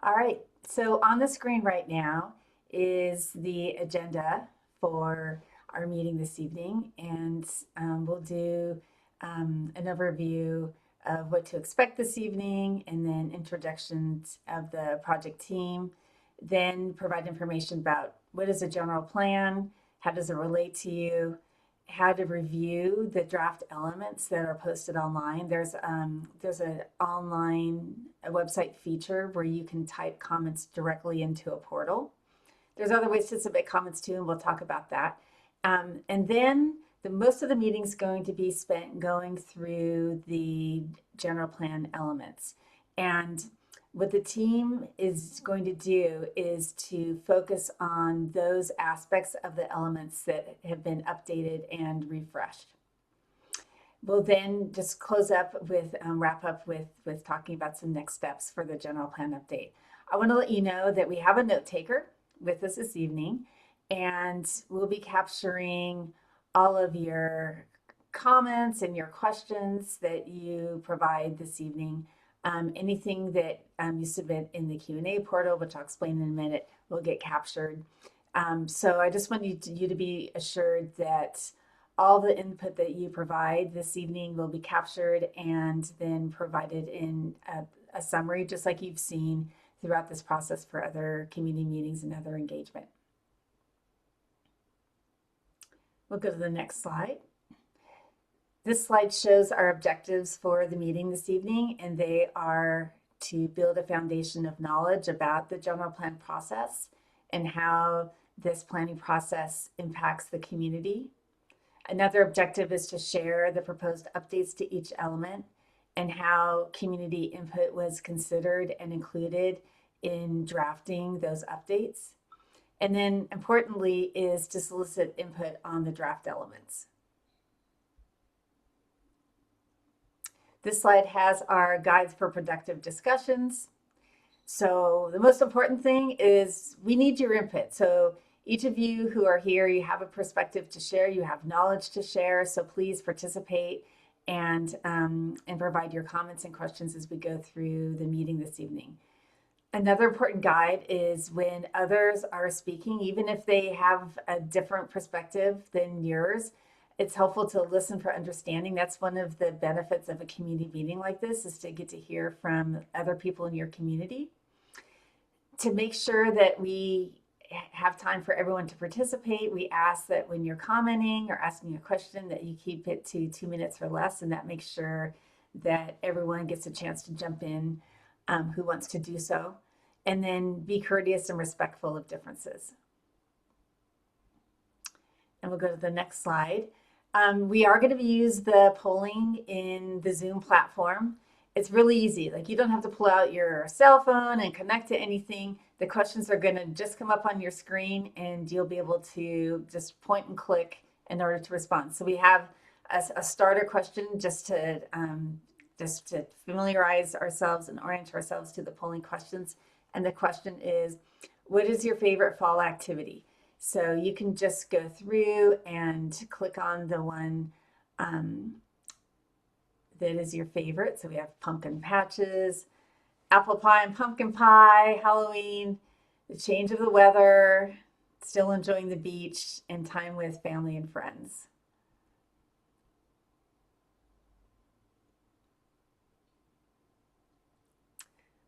All right, so on the screen right now is the agenda for our meeting this evening, and we'll do an overview of what to expect this evening, and then introductions of the project team, then provide information about what is a general plan, how does it relate to you, how to review the draft elements that are posted online. There's an online website feature where you can type comments directly into a portal. There's other ways to submit comments too, and we'll talk about that. And then most of the meeting is going to be spent going through the general plan elements. And what the team is going to do is to focus on those aspects of the elements that have been updated and refreshed. We'll then just close up with, wrap up with talking about some next steps for the general plan update. I want to let you know that we have a note taker with us this evening, and we'll be capturing all of your comments and your questions that you provide this evening. Anything that you submit in the Q&A portal, which I'll explain in a minute, will get captured. So I just want you to be assured that all the input that you provide this evening will be captured and then provided in a summary, just like you've seen throughout this process for other community meetings and other engagement. We'll go to the next slide. This slide shows our objectives for the meeting this evening, and they are to build a foundation of knowledge about the general plan process and how this planning process impacts the community. Another objective is to share the proposed updates to each element and how community input was considered and included in drafting those updates. And then importantly is to solicit input on the draft elements. This slide has our guides for productive discussions. So the most important thing is we need your input. So each of you who are here, you have a perspective to share, you have knowledge to share, so please participate and provide your comments and questions as we go through the meeting this evening. Another important guide is when others are speaking, even if they have a different perspective than yours, it's helpful to listen for understanding. That's one of the benefits of a community meeting like this, is to get to hear from other people in your community. To make sure that we have time for everyone to participate, we ask that when you're commenting or asking a question that you keep it to 2 minutes or less, and that makes sure that everyone gets a chance to jump in who wants to do so. And then be courteous and respectful of differences. And we'll go to the next slide. We are going to use the polling in the Zoom platform. It's really easy. Like, you don't have to pull out your cell phone and connect to anything. The questions are going to just come up on your screen, and you'll be able to just point and click in order to respond. So we have a starter question just to familiarize ourselves and orient ourselves to the polling questions. And the question is, what is your favorite fall activity? So you can just go through and click on the one that is your favorite. So we have pumpkin patches, apple pie and pumpkin pie, Halloween, the change of the weather, still enjoying the beach, and time with family and friends.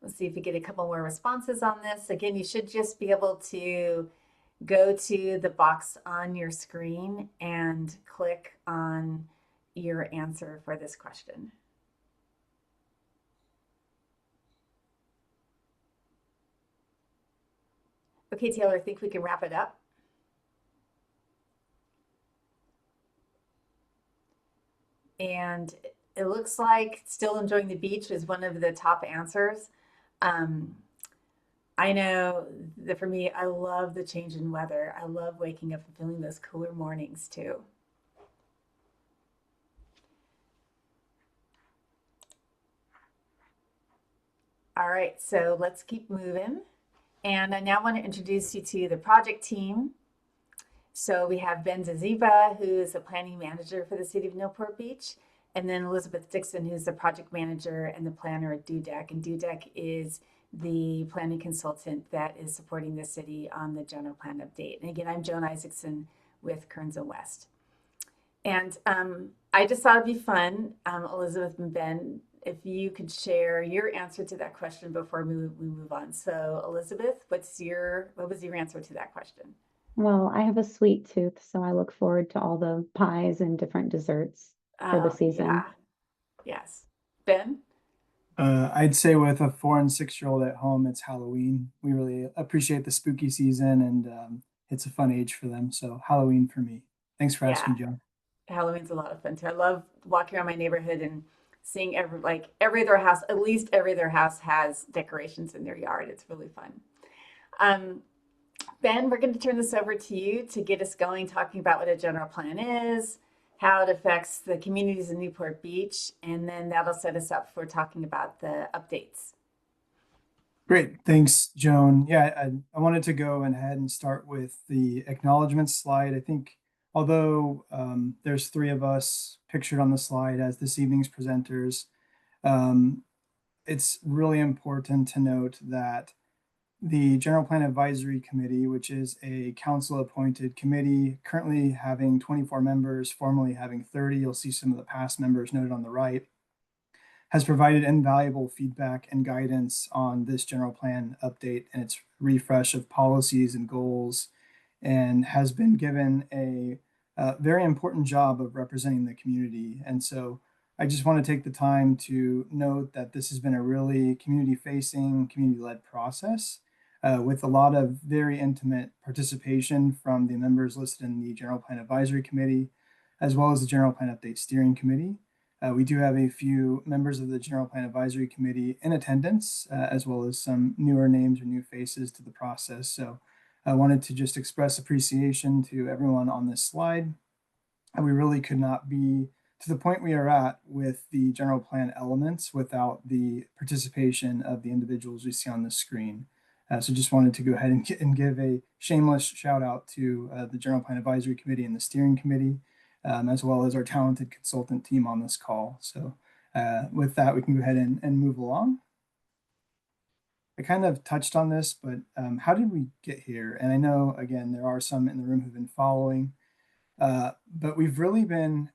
Let's see if we get a couple more responses on this. Again, you should just be able to go to the box on your screen and click on your answer for this question. Okay, Taylor, I think we can wrap it up. And it looks like still enjoying the beach is one of the top answers. I know that for me, I love the change in weather. I love waking up and feeling those cooler mornings too. All right, so let's keep moving. And I now want to introduce you to the project team. So we have Ben Zaziba, who is the planning manager for the city of Newport Beach, and then Elizabeth Dixon, who's the project manager and the planner at DUDEC. And DUDEC is the planning consultant that is supporting the city on the general plan update. And again, I'm Joan Isaacson with Kearns and West. And I just thought it'd be fun, Elizabeth and Ben, if you could share your answer to that question before we move on. So, Elizabeth, what was your answer to that question? Well, I have a sweet tooth, so I look forward to all the pies and different desserts for the Oh, yeah, season. yes. Ben? I'd say with a 4 and 6 year old at home, it's Halloween. We really appreciate the spooky season, and it's a fun age for them. So Halloween for me. Thanks for Yeah, asking, Joe. Halloween's a lot of fun too. I love walking around my neighborhood and seeing every other house, at least every other house has decorations in their yard. It's really fun. Um, Ben, we're going to turn this over to you to get us going, talking about what a general plan is, how it affects the communities in Newport Beach, and then that'll set us up for talking about the updates. Great, thanks, Joan. Yeah, I wanted to go ahead and start with the acknowledgments slide. I think although there's three of us pictured on the slide as this evening's presenters, um, it's really important to note that the General Plan Advisory Committee, which is a council-appointed committee, currently having 24 members, formerly having 30. You'll see some of the past members noted on the right, has provided invaluable feedback and guidance on this general plan update and its refresh of policies and goals, and has been given a very important job of representing the community. And so I just want to take the time to note that this has been a really community-facing, community-led process with a lot of very intimate participation from the members listed in the General Plan Advisory Committee, as well as the General Plan Update Steering Committee. We do have a few members of the General Plan Advisory Committee in attendance, as well as some newer names or new faces to the process. So I wanted to just express appreciation to everyone on this slide. And we really could not be to the point we are at with the general plan elements without the participation of the individuals we see on the screen. So just wanted to go ahead and give a shameless shout out to the General Plan Advisory Committee and the Steering Committee, as well as our talented consultant team on this call. So with that, we can go ahead and move along. I kind of touched on this, but how did we get here? And I know, again, there are some in the room who've been following, but we've really been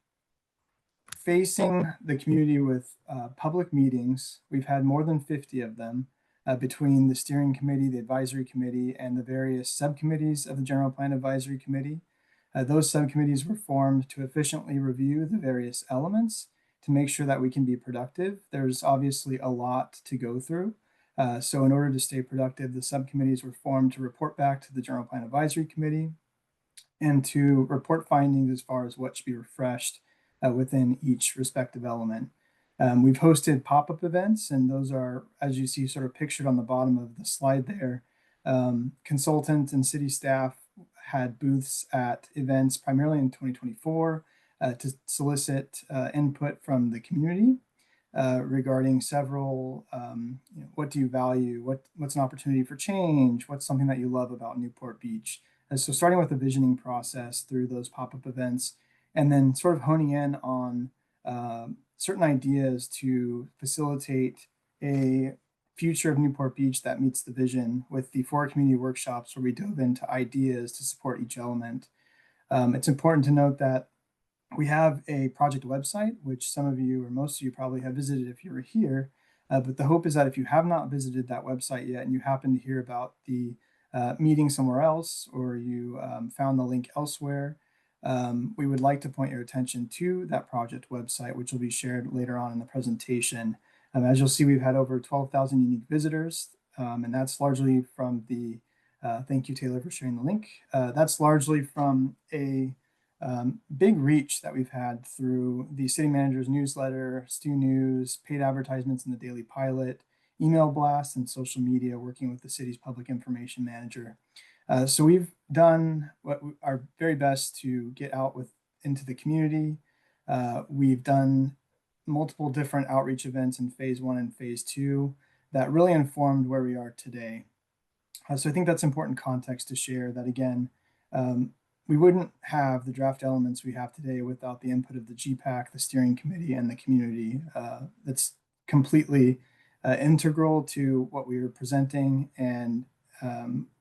facing the community with public meetings. We've had more than 50 of them between the steering committee, the advisory committee, and the various subcommittees of the General Plan Advisory Committee. Those subcommittees were formed to efficiently review the various elements to make sure that we can be productive. There's obviously a lot to go through. So in order to stay productive, the subcommittees were formed to report back to the General Plan Advisory Committee and to report findings as far as what should be refreshed within each respective element. We've hosted pop-up events, and those are, as you see, sort of pictured on the bottom of the slide there. Consultants and city staff had booths at events primarily in 2024 to solicit input from the community regarding several, what do you value? What's an opportunity for change? What's something that you love about Newport Beach? So starting with the visioning process through those pop-up events, and then sort of honing in on certain ideas to facilitate a future of Newport Beach that meets the vision with the 4 community workshops where we dove into ideas to support each element. It's important to note that we have a project website, which some of you or most of you probably have visited if you were here. But the hope is that if you have not visited that website yet and you happen to hear about the meeting somewhere else or you found the link elsewhere, we would like to point your attention to that project website, which will be shared later on in the presentation. As you'll see, we've had over 12,000 unique visitors, and that's largely from the, thank you, Taylor, for sharing the link. That's largely from a big reach that we've had through the city manager's newsletter, Stu News, paid advertisements in the Daily Pilot, email blasts, and social media, working with the city's public information manager. So we've done our very best to get out into the community. We've done multiple different outreach events in phase 1 and phase 2 that really informed where we are today. So I think that's important context to share that, again, we wouldn't have the draft elements we have today without the input of the GPAC, the steering committee, and the community. That's completely integral to what we were presenting, and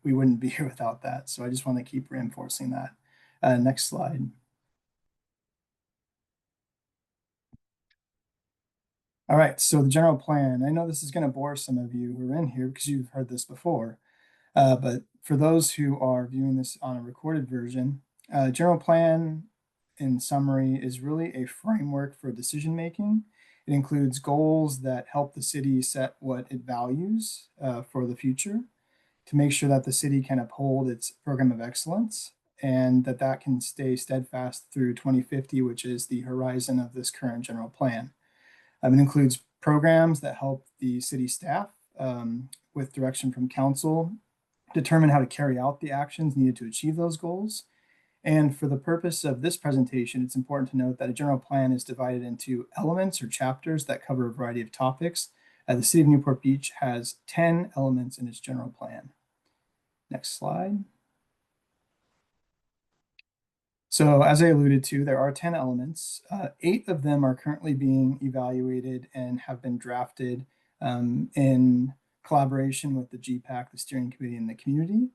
we wouldn't be here without that. So I just want to keep reinforcing that. Next slide. All right, so the general plan. I know this is going to bore some of you who are in here because you've heard this before. But for those who are viewing this on a recorded version, general plan, in summary, is really a framework for decision making. It includes goals that help the city set what it values for the future to make sure that the city can uphold its program of excellence and that can stay steadfast through 2050, which is the horizon of this current general plan. It includes programs that help the city staff with direction from council determine how to carry out the actions needed to achieve those goals. And for the purpose of this presentation, it's important to note that a general plan is divided into elements or chapters that cover a variety of topics. The city of Newport Beach has 10 elements in its general plan. Next slide. So as I alluded to, there are 10 elements. 8 of them are currently being evaluated and have been drafted in collaboration with the GPAC, the steering committee, and the community.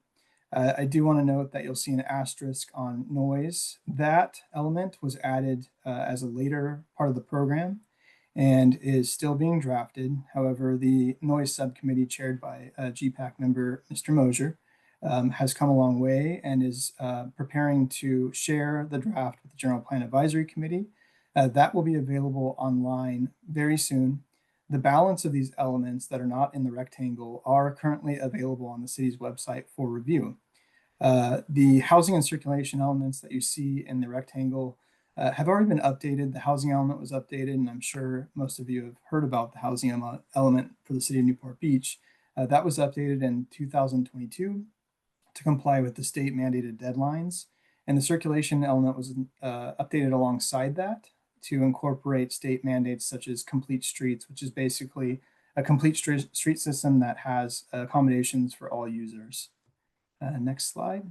I do want to note that you'll see an asterisk on noise. That element was added as a later part of the program and is still being drafted. However, the noise subcommittee chaired by GPAC member Mr. Mosier has come a long way and is preparing to share the draft with the General Plan Advisory Committee. That will be available online very soon. The balance of these elements that are not in the rectangle are currently available on the city's website for review. The housing and circulation elements that you see in the rectangle have already been updated. The housing element was updated, and I'm sure most of you have heard about the housing element for the city of Newport Beach. That was updated in 2022 to comply with the state mandated deadlines. And the circulation element was updated alongside that to incorporate state mandates such as complete streets, which is basically a complete street system that has accommodations for all users. Next slide.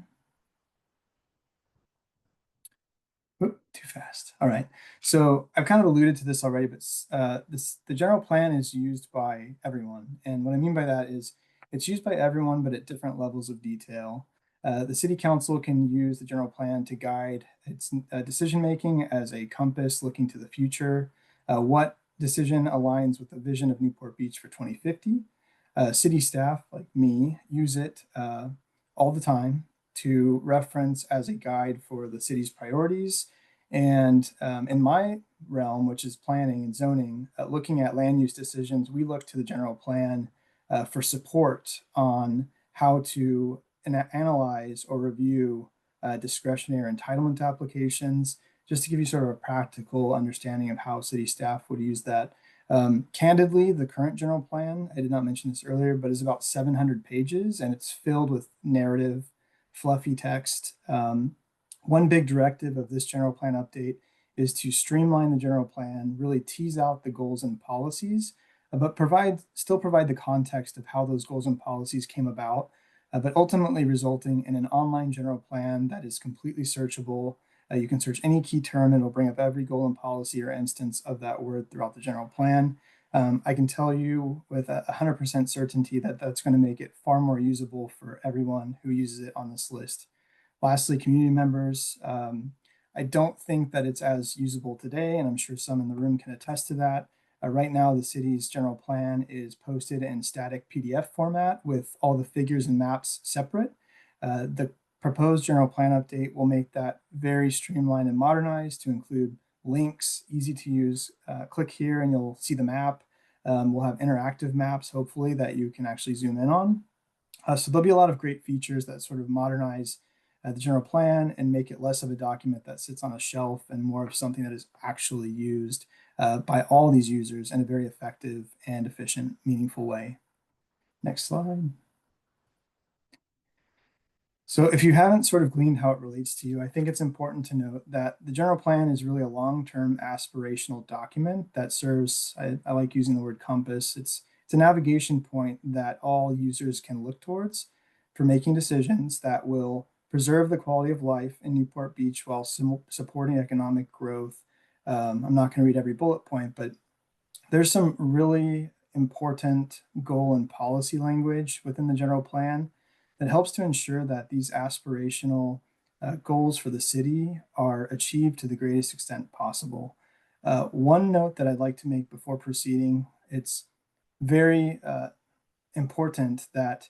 Oop, too fast. All right. So I've kind of alluded to this already, but the general plan is used by everyone. And what I mean by that is it's used by everyone, but at different levels of detail. The city council can use the general plan to guide its decision making as a compass looking to the future. What decision aligns with the vision of Newport Beach for 2050? City staff like me use it all the time to reference as a guide for the city's priorities. And in my realm, which is planning and zoning, looking at land use decisions, we look to the general plan for support on how to analyze or review discretionary entitlement applications, just to give you sort of a practical understanding of how city staff would use that. Candidly, the current general plan, I did not mention this earlier, but is about 700 pages and it's filled with narrative, fluffy text. One big directive of this general plan update is to streamline the general plan, really tease out the goals and policies, but still provide the context of how those goals and policies came about, but ultimately resulting in an online general plan that is completely searchable. You can search any key term and it'll bring up every goal and policy or instance of that word throughout the general plan. I can tell you with 100% certainty that that's going to make it far more usable for everyone who uses it on this list. Lastly, community members. I don't think that it's as usable today, and I'm sure some in the room can attest to that. Right now, the city's general plan is posted in static PDF format with all the figures and maps separate. The proposed general plan update will make that very streamlined and modernized to include links, easy to use. Click here and you'll see the map. We'll have interactive maps, hopefully, that you can actually zoom in on. So there'll be a lot of great features that sort of modernize the general plan and make it less of a document that sits on a shelf and more of something that is actually used by all these users in a very effective and efficient, meaningful way. Next slide. So if you haven't sort of gleaned how it relates to you, I think it's important to note that the general plan is really a long-term aspirational document that serves, I like using the word compass. It's a navigation point that all users can look towards for making decisions that will preserve the quality of life in Newport Beach while supporting economic growth. I'm not going to read every bullet point, but there's some really important goal and policy language within the general plan that helps to ensure that these aspirational goals for the city are achieved to the greatest extent possible. One note that I'd like to make before proceeding, it's very important that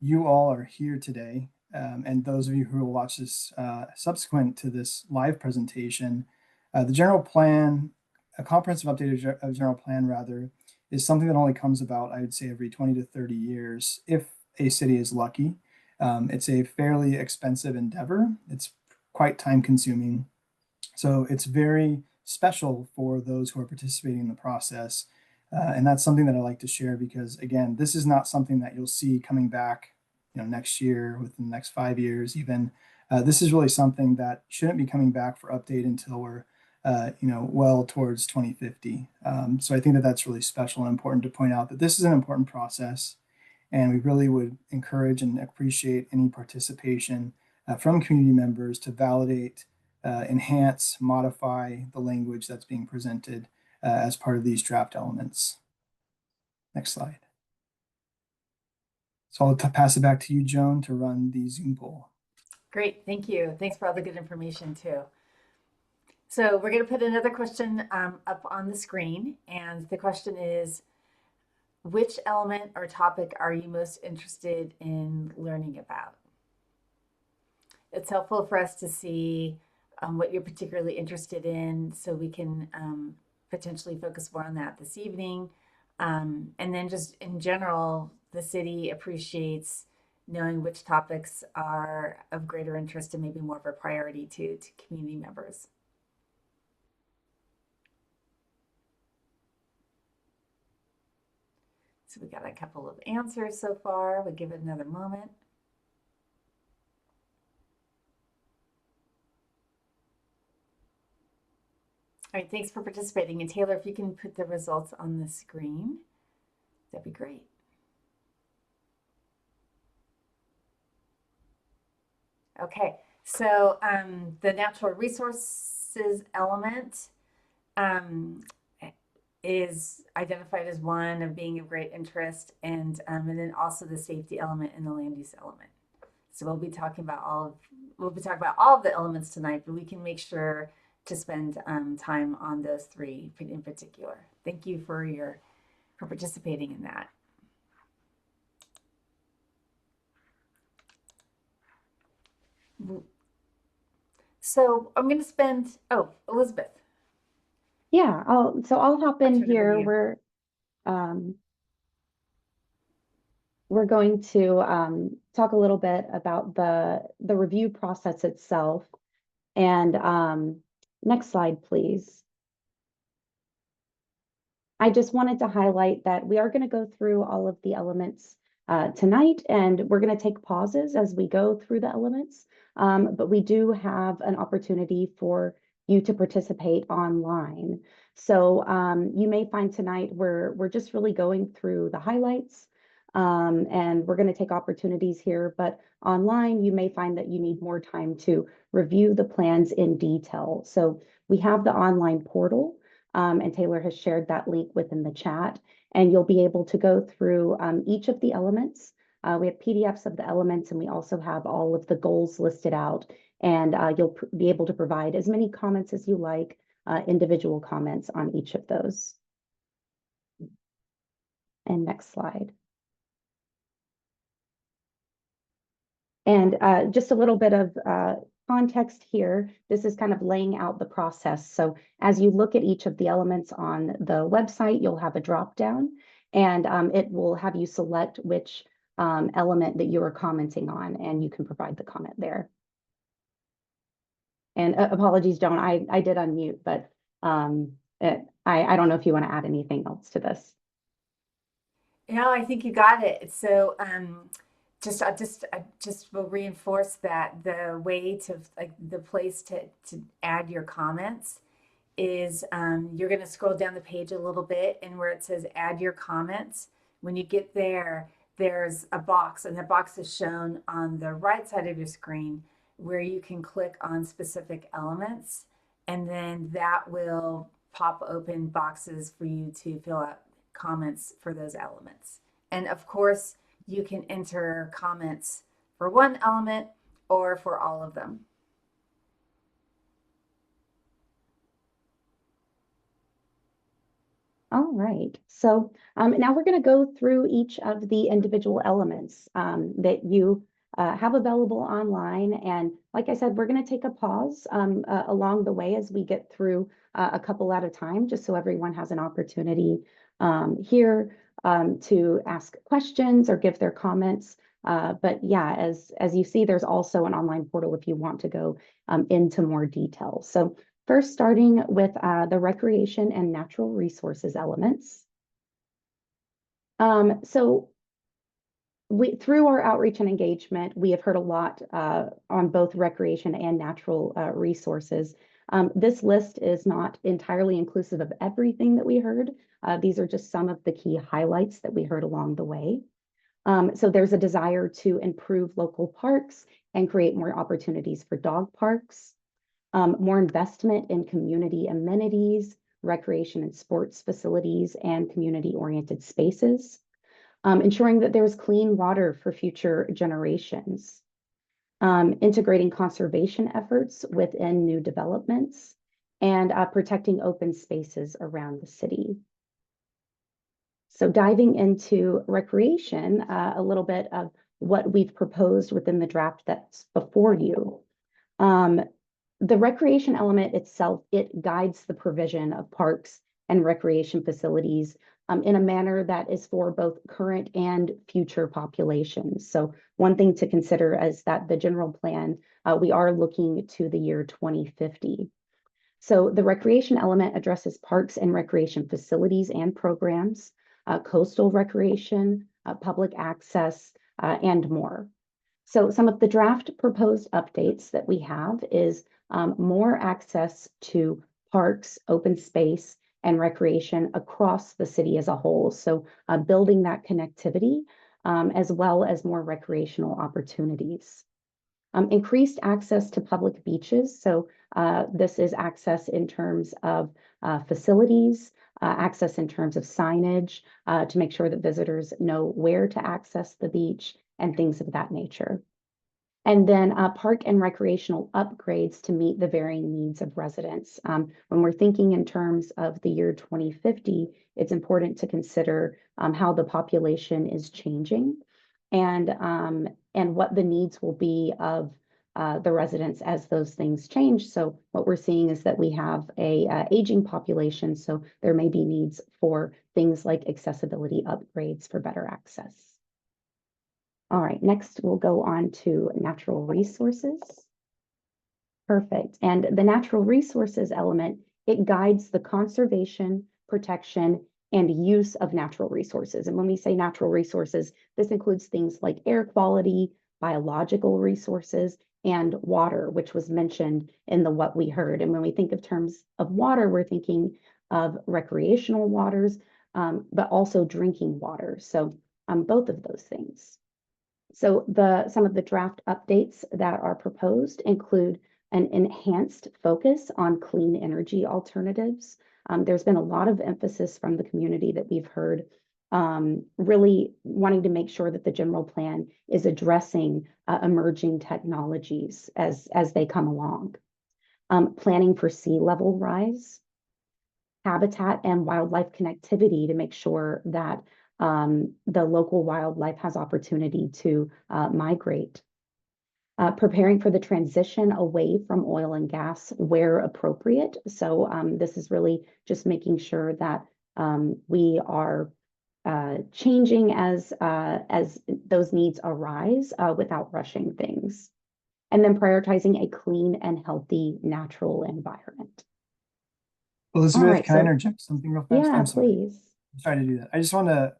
you all are here today, and those of you who will watch this subsequent to this live presentation. The general plan, a comprehensive update of general plan rather, is something that only comes about, I would say, every 20 to 30 years, if a city is lucky. It's a fairly expensive endeavor. It's quite time consuming. So it's very special for those who are participating in the process. And that's something that I like to share because, again, this is not something that you'll see coming back, next year, within the next 5 years, even. This is really something that shouldn't be coming back for update until we're, well towards 2050. So I think that that's really special and important to point out that this is an important process. And we really would encourage and appreciate any participation from community members to validate, enhance, modify the language that's being presented as part of these draft elements. Next slide. So I'll pass it back to you, Joan, to run the Zoom poll. Great, thank you. Thanks for all the good information too. So we're going to put another question up on the screen, and the question is, which element or topic are you most interested in learning about? It's helpful for us to see what you're particularly interested in so we can potentially focus more on that this evening. And then just in general, the city appreciates knowing which topics are of greater interest and maybe more of a priority to community members. So we got a couple of answers so far. We'll give it another moment. All right, thanks for participating. And Taylor, if you can put the results on the screen, that'd be great. Okay, so the natural resources element is identified as one of being of great interest, and then also the safety element and the land use element. So we'll be talking about all of the elements tonight, but we can make sure to spend time on those three in particular. Thank you for participating in that. So I'm going to spend, Elizabeth. Yeah, I'll hop I'll in turn it over here. to you. We're going to talk a little bit about the review process itself. And next slide, please. I just wanted to highlight that we are going to go through all of the elements tonight, and we're going to take pauses as we go through the elements. But we do have an opportunity for you to participate online. So you may find tonight we're just really going through the highlights, and we're going to take opportunities here. But online, you may find that you need more time to review the plans in detail. So we have the online portal, and Taylor has shared that link within the chat, and you'll be able to go through each of the elements. We have PDFs of the elements, and we also have all of the goals listed out, and you'll be able to provide as many comments as you like, individual comments on each of those. And next slide. And just a little bit of context here. This is kind of laying out the process. So as you look at each of the elements on the website, you'll have a drop down, and it will have you select which element that you are commenting on, and you can provide the comment there. And apologies, Joan, I did unmute, but I don't know if you want to add anything else to this. No, I think you got it. So I just will reinforce that the way to the place to add your comments is you're going to scroll down the page a little bit, and where it says add your comments, when you get there, there's a box, and the box is shown on the right side of your screen where you can click on specific elements, and then that will pop open boxes for you to fill out comments for those elements. And of course, you can enter comments for one element or for all of them. All right, so now we're going to go through each of the individual elements that you have available online. And like I said, we're going to take a pause along the way as we get through a couple at a time, just so everyone has an opportunity here to ask questions or give their comments. But yeah, as you see, there's also an online portal if you want to go into more detail. So first, starting with the recreation and natural resources elements. So through our outreach and engagement, we have heard a lot on both recreation and natural resources. This list is not entirely inclusive of everything that we heard. These are just some of the key highlights that we heard along the way. So there's a desire to improve local parks and create more opportunities for dog parks. More investment in community amenities, recreation and sports facilities, and community-oriented spaces. Ensuring that there's clean water for future generations. Integrating conservation efforts within new developments, and protecting open spaces around the city. So diving into recreation, a little bit of what we've proposed within the draft that's before you. The recreation element itself, it guides the provision of parks and recreation facilities in a manner that is for both current and future populations. So one thing to consider is that the general plan, we are looking to the year 2050. So the recreation element addresses parks and recreation facilities and programs, coastal recreation, public access, and more. So some of the draft proposed updates that we have is more access to parks, open space, and recreation across the city as a whole. So building that connectivity as well as more recreational opportunities. Increased access to public beaches. So this is access in terms of facilities, access in terms of signage to make sure that visitors know where to access the beach and things of that nature. And then park and recreational upgrades to meet the varying needs of residents. When we're thinking in terms of the year 2050, it's important to consider how the population is changing and what the needs will be of the residents as those things change. So what we're seeing is that we have a aging population, so there may be needs for things like accessibility upgrades for better access. All right, next we'll go on to natural resources. Perfect. And the natural resources element, it guides the conservation, protection, and use of natural resources. And when we say natural resources, this includes things like air quality, biological resources, and water, which was mentioned in the what we heard. And when we think of terms of water, we're thinking of recreational waters, but also drinking water. So both of those things. So some of the draft updates that are proposed include an enhanced focus on clean energy alternatives. There's been a lot of emphasis from the community that we've heard, really wanting to make sure that the general plan is addressing emerging technologies as they come along. Planning for sea level rise, habitat and wildlife connectivity to make sure that the local wildlife has opportunity to migrate. Preparing for the transition away from oil and gas where appropriate. So this is really just making sure that we are changing as those needs arise without rushing things. And then prioritizing a clean and healthy natural environment. Elizabeth, right, can I so- interject something real fast? Yeah, I'm sorry. please. I'm sorry to do that. I just want to,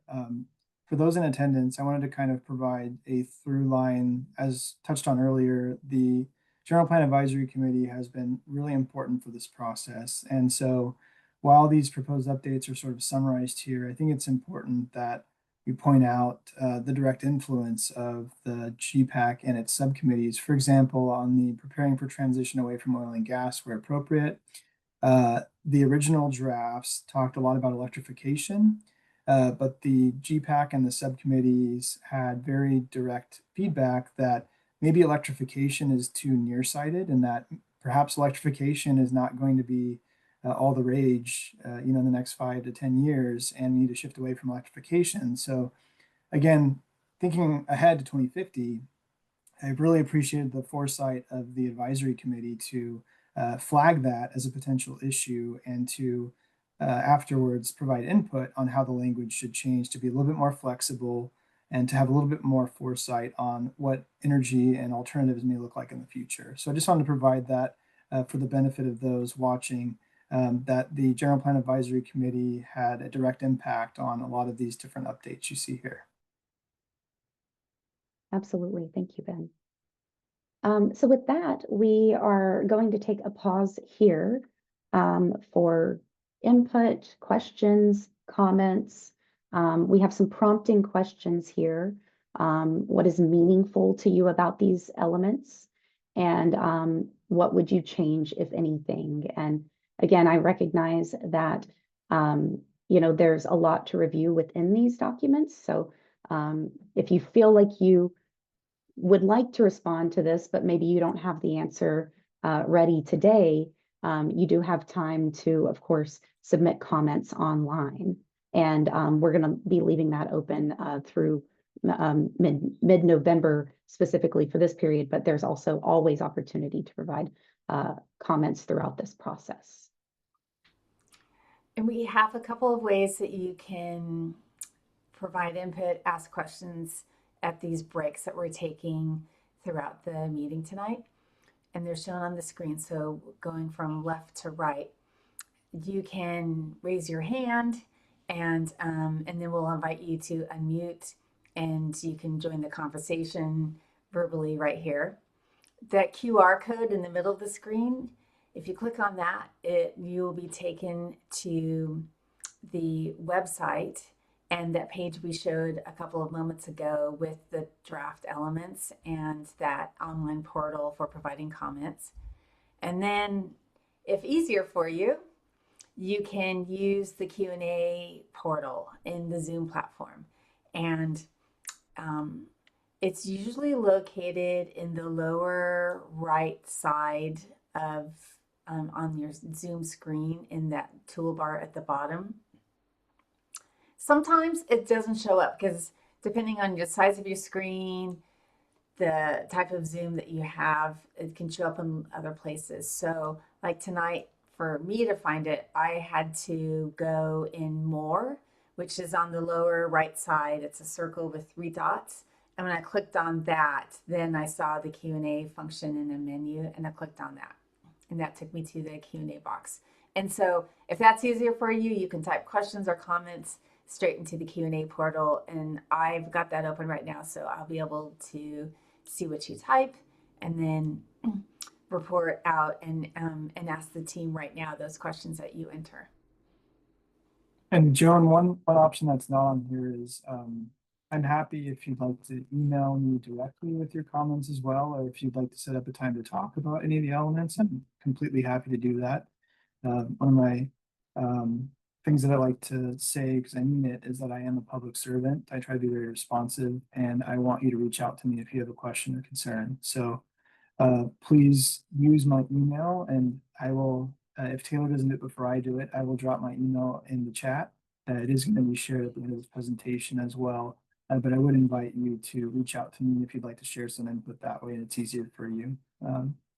for those in attendance, I wanted to kind of provide a through line, as touched on earlier. The General Plan Advisory Committee has been really important for this process. And so while these proposed updates are sort of summarized here, I think it's important that we point out the direct influence of the GPAC and its subcommittees. For example, on the preparing for transition away from oil and gas where appropriate, the original drafts talked a lot about electrification, But the GPAC and the subcommittees had very direct feedback that maybe electrification is too nearsighted and that perhaps electrification is not going to be all the rage, in the next 5 to 10 years, and we need to shift away from electrification. So again, thinking ahead to 2050, I really appreciated the foresight of the advisory committee to flag that as a potential issue and to afterwards provide input on how the language should change to be a little bit more flexible and to have a little bit more foresight on what energy and alternatives may look like in the future. So I just wanted to provide that for the benefit of those watching, that the General Plan Advisory Committee had a direct impact on a lot of these different updates you see here. Absolutely. Thank you, Ben. So with that, we are going to take a pause here for input, questions, comments. We have some prompting questions here. What is meaningful to you about these elements? And what would you change, if anything? And again, I recognize that there's a lot to review within these documents. So if you feel like you would like to respond to this, but maybe you don't have the answer ready today, you do have time to, of course, submit comments online. And we're going to be leaving that open through mid-November specifically for this period, but there's also always opportunity to provide comments throughout this process. And we have a couple of ways that you can provide input, ask questions at these breaks that we're taking throughout the meeting tonight. And they're shown on the screen. So going from left to right, you can raise your hand and then we'll invite you to unmute and you can join the conversation verbally right here. That QR code in the middle of the screen, if you click on that, you will be taken to the website and that page we showed a couple of moments ago with the draft elements and that online portal for providing comments. And then, if easier for you, you can use the Q&A portal in the Zoom platform. And it's usually located in the lower right side of on your Zoom screen in that toolbar at the bottom. Sometimes it doesn't show up because depending on the size of your screen, the type of Zoom that you have, it can show up in other places. So like tonight, for me to find it, I had to go in More, which is on the lower right side. It's a circle with 3 dots. And when I clicked on that, then I saw the Q&A function in a menu and I clicked on that. And that took me to the Q&A box. And so if that's easier for you, you can type questions or comments straight into the Q&A portal. And I've got that open right now, so I'll be able to see what you type and then report out and ask the team right now those questions that you enter. And Joan, one option that's not on here is I'm happy if you'd like to email me directly with your comments as well, or if you'd like to set up a time to talk about any of the elements, I'm completely happy to do that. One of my things that I like to say, because I mean it, is that I am a public servant. I try to be very responsive and I want you to reach out to me if you have a question or concern. So please use my email and I will, if Taylor doesn't do it before I do it, I will drop my email in the chat. It is going to be shared at the end of this presentation as well. But I would invite you to reach out to me if you'd like to share some input that way and it's easier for you.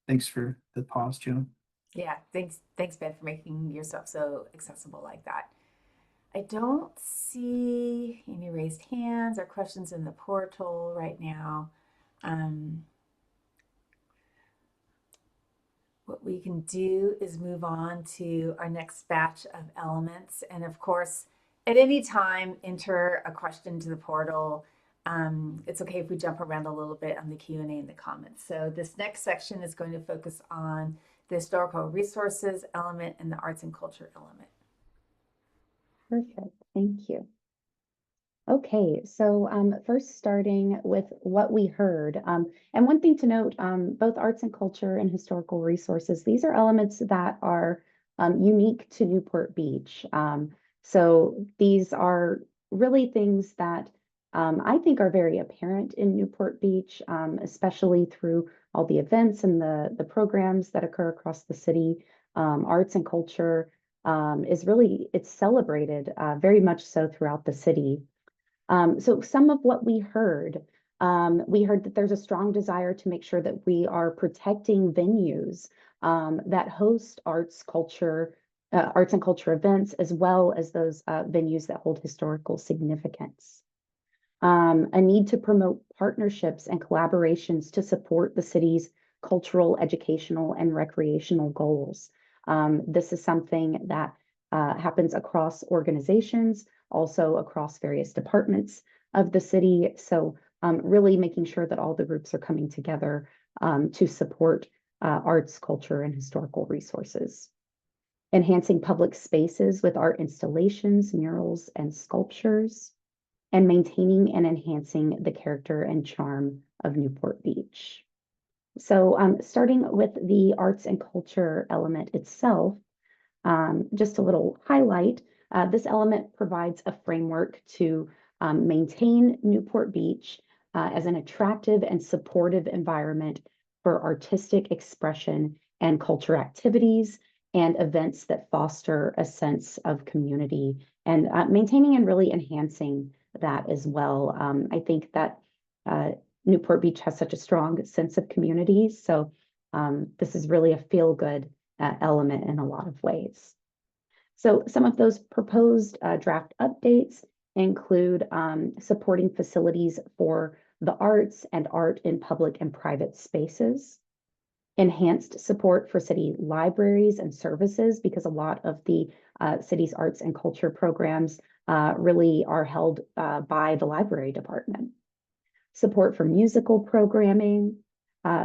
Thanks for the pause, Joan. Yeah, thanks, Ben, for making yourself so accessible like that. I don't see any raised hands or questions in the portal right now. What we can do is move on to our next batch of elements. And of course, at any time, enter a question to the portal. It's okay if we jump around a little bit on the Q&A and the comments. So this next section is going to focus on the historical resources element and the arts and culture element. Perfect. Thank you. Okay, so first starting with what we heard. And one thing to note, both arts and culture and historical resources, these are elements that are unique to Newport Beach. So these are really things that I think are very apparent in Newport Beach, especially through all the events and the programs that occur across the city. Arts and culture is really, it's celebrated very much so throughout the city. So some of what we heard that there's a strong desire to make sure that we are protecting venues that host arts and culture events, as well as those venues that hold historical significance. A need to promote partnerships and collaborations to support the city's cultural, educational, and recreational goals. This is something that happens across organizations, also across various departments of the city. So really making sure that all the groups are coming together to support arts, culture, and historical resources. Enhancing public spaces with art installations, murals, and sculptures, and maintaining and enhancing the character and charm of Newport Beach. So starting with the arts and culture element itself, just a little highlight, this element provides a framework to maintain Newport Beach as an attractive and supportive environment for artistic expression and culture activities and events that foster a sense of community, and maintaining and really enhancing that as well. I think that Newport Beach has such a strong sense of community. So this is really a feel-good element in a lot of ways. So some of those proposed draft updates include supporting facilities for the arts and art in public and private spaces, enhanced support for city libraries and services, because a lot of the city's arts and culture programs really are held by the library department. Support for musical programming,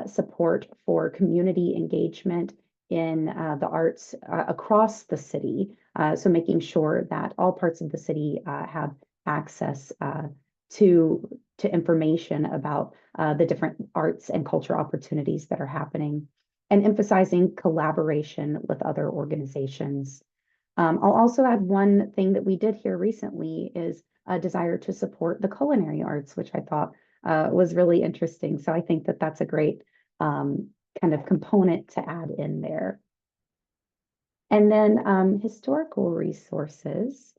support for community engagement in the arts across the city. So making sure that all parts of the city have access to information about the different arts and culture opportunities that are happening, and emphasizing collaboration with other organizations. I'll also add one thing that we did here recently is a desire to support the culinary arts, which I thought was really interesting. So I think that that's a great kind of component to add in there. And then historical resources.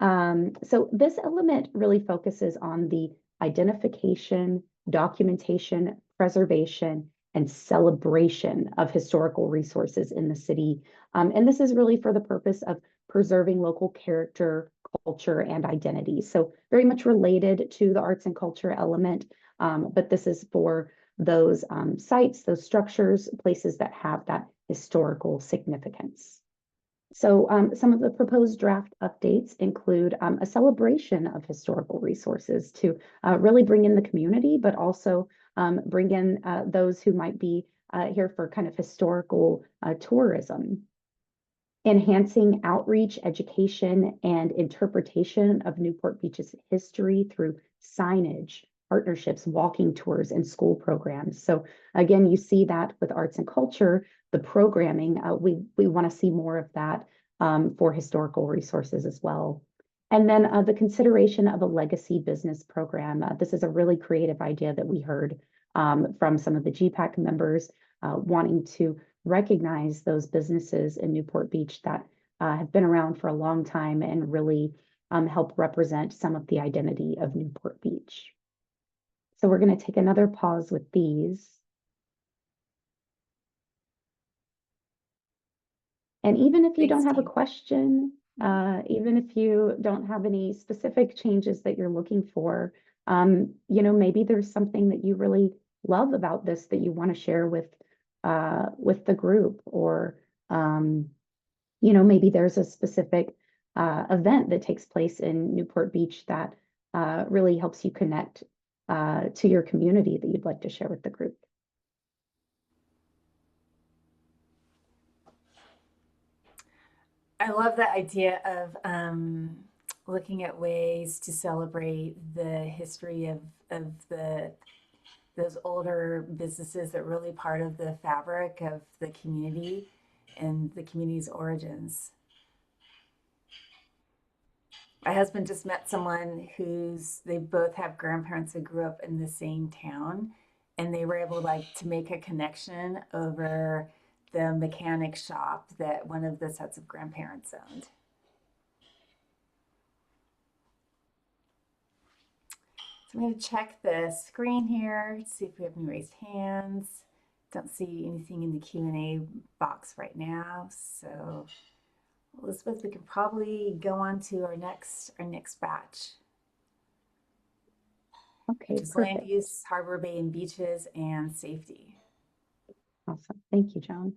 So this element really focuses on the identification, documentation, preservation, and celebration of historical resources in the city. And this is really for the purpose of preserving local character, culture, and identity. So very much related to the arts and culture element, but this is for those sites, those structures, places that have that historical significance. So some of the proposed draft updates include a celebration of historical resources to really bring in the community, but also bring in those who might be here for kind of historical tourism. Enhancing outreach, education, and interpretation of Newport Beach's history through signage, partnerships, walking tours, and school programs. So again, you see that with arts and culture, the programming, we want to see more of that for historical resources as well. And then the consideration of a legacy business program. This is a really creative idea that we heard from some of the GPAC members wanting to recognize those businesses in Newport Beach that have been around for a long time and really help represent some of the identity of Newport Beach. So we're going to take another pause with these. And even if you don't have a question, even if you don't have any specific changes that you're looking for, maybe there's something that you really love about this that you want to share with the group, or maybe there's a specific event that takes place in Newport Beach that really helps you connect to your community that you'd like to share with the group. I love the idea of looking at ways to celebrate the history of those older businesses that are really part of the fabric of the community and the community's origins. My husband just met someone they both have grandparents who grew up in the same town, and they were able like to make a connection over the mechanic shop that one of the sets of grandparents owned. So I'm going to check the screen here, see if we have any raised hands. Don't see anything in the Q&A box right now. So Elizabeth, we can probably go on to our next batch, Okay, which is land perfect. use, harbor, bay, and beaches, and safety. Awesome. Thank you, Joan.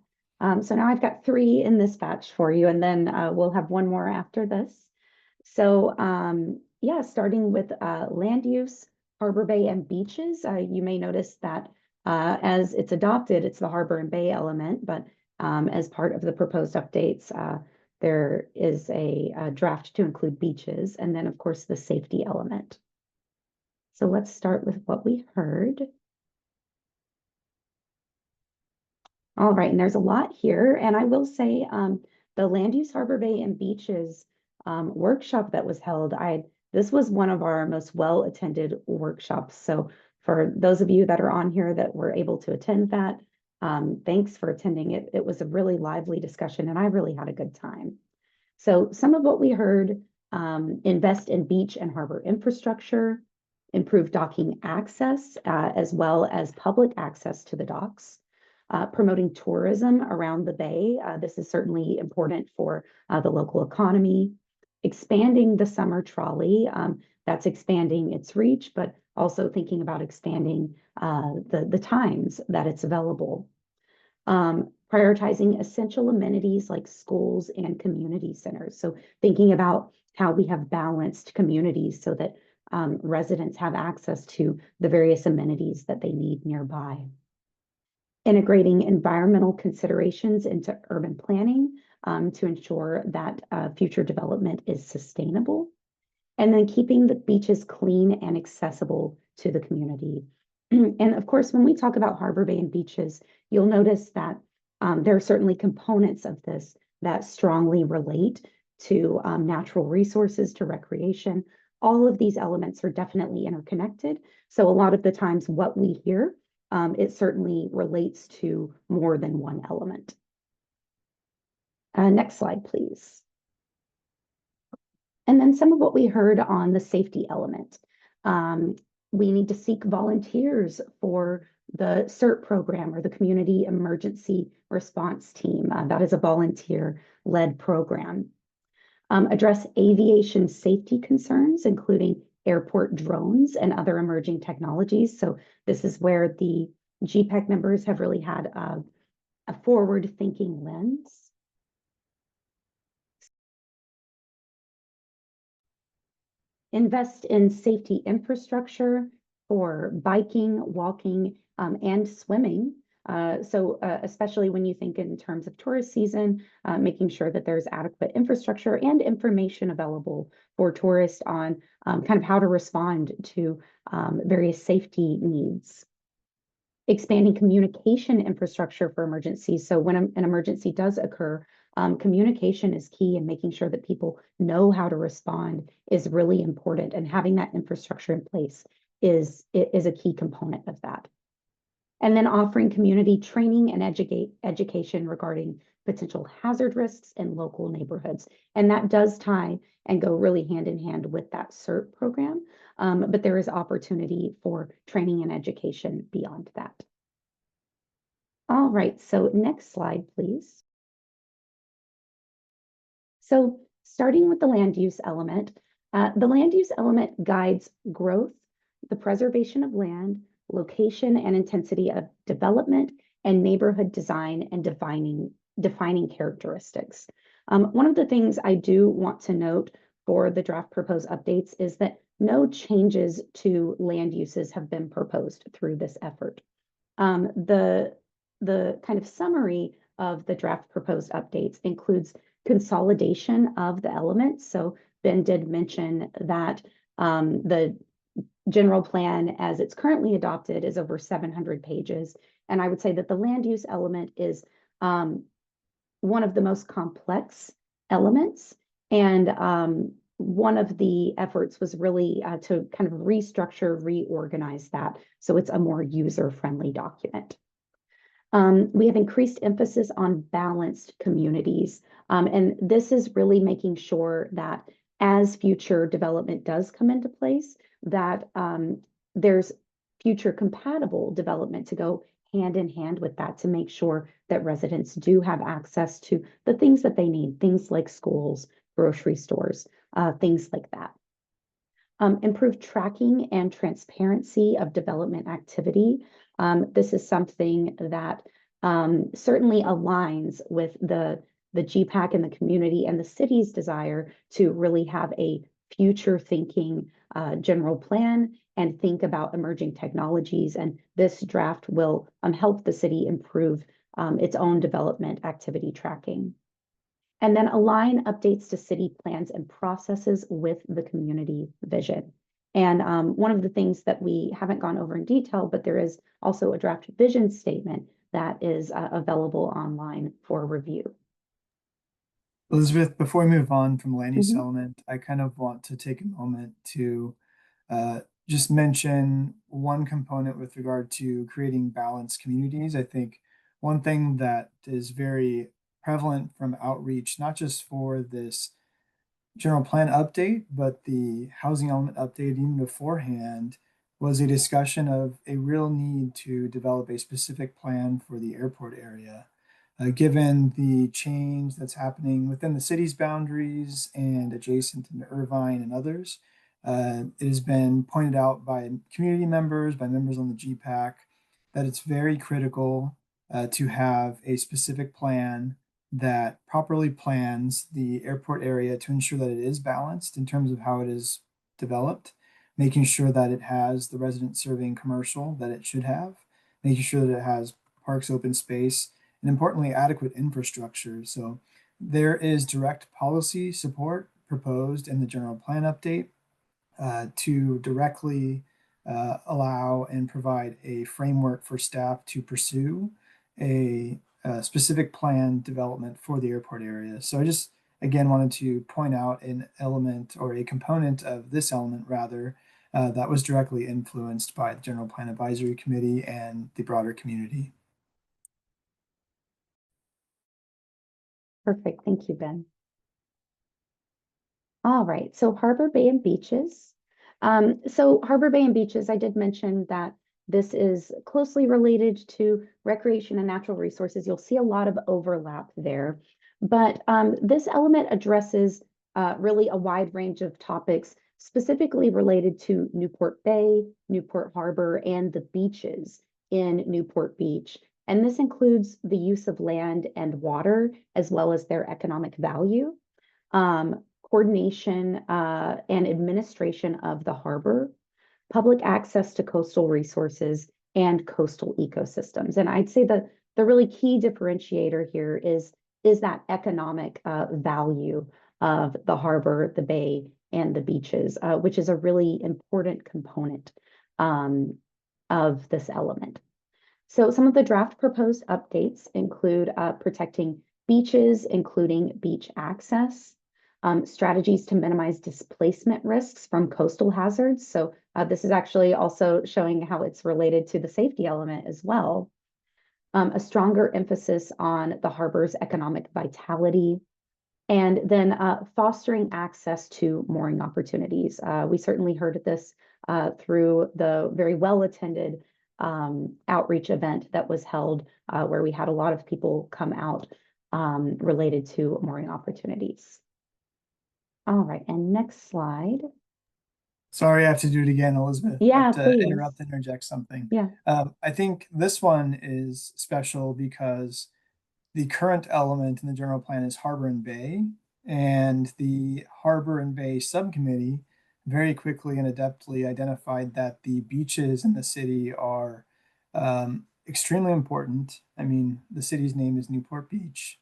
So now I've got 3 in this batch for you, and then we'll have one more after this. So yeah, starting with land use, harbor, bay, and beaches. You may notice that as it's adopted, it's the harbor and bay element, but as part of the proposed updates, there is a draft to include beaches, and then of course the safety element. So let's start with what we heard. All right, and there's a lot here. And I will say the Land Use Harbor Bay and Beaches workshop that was held, this was one of our most well-attended workshops. So for those of you that are on here that were able to attend that, thanks for attending it. It was a really lively discussion, and I really had a good time. So some of what we heard, invest in beach and harbor infrastructure, improve docking access, as well as public access to the docks. Promoting tourism around the bay. This is certainly important for the local economy. Expanding the summer trolley. That's expanding its reach, but also thinking about expanding the times that it's available. Prioritizing essential amenities like schools and community centers. So thinking about how we have balanced communities so that residents have access to the various amenities that they need nearby. Integrating environmental considerations into urban planning to ensure that future development is sustainable. And then keeping the beaches clean and accessible to the community. And of course, when we talk about harbor bay and beaches, you'll notice that there are certainly components of this that strongly relate to natural resources, to recreation. All of these elements are definitely interconnected. So a lot of the times what we hear, it certainly relates to more than one element. Next slide, please. And then some of what we heard on the safety element. We need to seek volunteers for the CERT program or the Community Emergency Response Team. That is a volunteer-led program. Address aviation safety concerns, including airport drones and other emerging technologies. So this is where the GPEC members have really had a forward-thinking lens. Invest in safety infrastructure for biking, walking, and swimming. Especially when you think in terms of tourist season, making sure that there's adequate infrastructure and information available for tourists on kind of how to respond to various safety needs. Expanding communication infrastructure for emergencies. So when an emergency does occur, communication is key, and making sure that people know how to respond is really important. And having that infrastructure in place is a key component of that. And then offering community training and education regarding potential hazard risks in local neighborhoods. And that does tie and go really hand in hand with that CERT program. But there is opportunity for training and education beyond that. All right, so next slide, please. So starting with the land use element, the land use element guides growth, the preservation of land, location and intensity of development, and neighborhood design and defining characteristics. One of the things I do want to note for the draft proposed updates is that no changes to land uses have been proposed through this effort. The kind of summary of the draft proposed updates includes consolidation of the elements. So Ben did mention that the general plan as it's currently adopted is over 700 pages. And I would say that the land use element is one of the most complex elements. And one of the efforts was really to kind of restructure, reorganize that so it's a more user-friendly document. We have increased emphasis on balanced communities. And this is really making sure that as future development does come into place, that there's future compatible development to go hand in hand with that to make sure that residents do have access to the things that they need, things like schools, grocery stores, things like that. Improved tracking and transparency of development activity. This is something that certainly aligns with the GPAC and the community and the city's desire to really have a future thinking general plan and think about emerging technologies. And this draft will help the city improve its own development activity tracking. And then align updates to city plans and processes with the community vision. And one of the things that we haven't gone over in detail, but there is also a draft vision statement that is available online for review. Elizabeth, before we move on from land use Mhm. element, I kind of want to take a moment to just mention one component with regard to creating balanced communities. I think one thing that is very prevalent from outreach, not just for this general plan update, but the housing element update even beforehand, was a discussion of a real need to develop a specific plan for the airport area. Given the change that's happening within the city's boundaries and adjacent to Irvine and others, it has been pointed out by community members, by members on the GPAC, that it's very critical to have a specific plan that properly plans the airport area to ensure that it is balanced in terms of how it is developed, making sure that it has the resident serving commercial that it should have, making sure that it has parks, open space, and importantly, adequate infrastructure. So there is direct policy support proposed in the general plan update to directly allow and provide a framework for staff to pursue a specific plan development for the airport area. So I just, again, wanted to point out an element or a component of this element, rather, that was directly influenced by the General Plan Advisory Committee and the broader community. Perfect. Thank you, Ben. All right, so Harbor Bay and beaches. So Harbor Bay and beaches, I did mention that this is closely related to recreation and natural resources. You'll see a lot of overlap there, but this element addresses really a wide range of topics specifically related to Newport Bay, Newport Harbor, and the beaches in Newport Beach. And this includes the use of land and water, as well as their economic value. Coordination and administration of the harbor, public access to coastal resources, and coastal ecosystems. And I'd say that the really key differentiator here is that economic value of the harbor, the bay, and the beaches, which is a really important component of this element. So some of the draft proposed updates include protecting beaches, including beach access, strategies to minimize displacement risks from coastal hazards. So this is actually also showing how it's related to the safety element as well. A stronger emphasis on the harbor's economic vitality, and then fostering access to mooring opportunities. We certainly heard this through the very well-attended outreach event that was held where we had a lot of people come out related to mooring opportunities. All right, and next slide. Sorry, I have to do it again, Elizabeth. I Yeah, have to please. interject something. Yeah. I think this one is special because the current element in the general plan is harbor and bay, and the harbor and bay subcommittee very quickly and adeptly identified that the beaches in the city are extremely important. I mean, the city's name is Newport Beach.